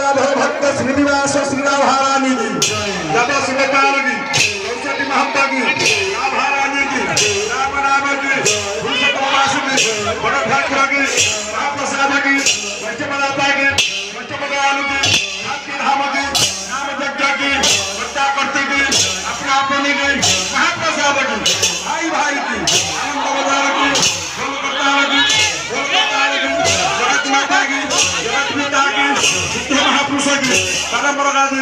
श्रीनिवास श्रीराभारानी की दादा सुबकार की सरस्वती महंता की राभारानी की राम नाम की पुरुषोत्तम की बड़ा ठाकुर की राम प्रसाद की पंचमदाता की पंचमदानु की आपकी धाम की नाम यज्ञ की बच्चा करती की अपने अपनी की महाप्रसाद की भाई भाई की आनंद बजार की गोलकतार की जगत माता की जगत पिता की सिद्ध महापुरुष की परंपरा की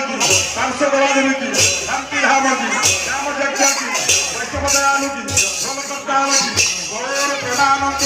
पार्श्वदेवी की शांति धाम की राम यज्ञ की वैष्णवदयालु की गोलकतार की गौर प्रेमानंद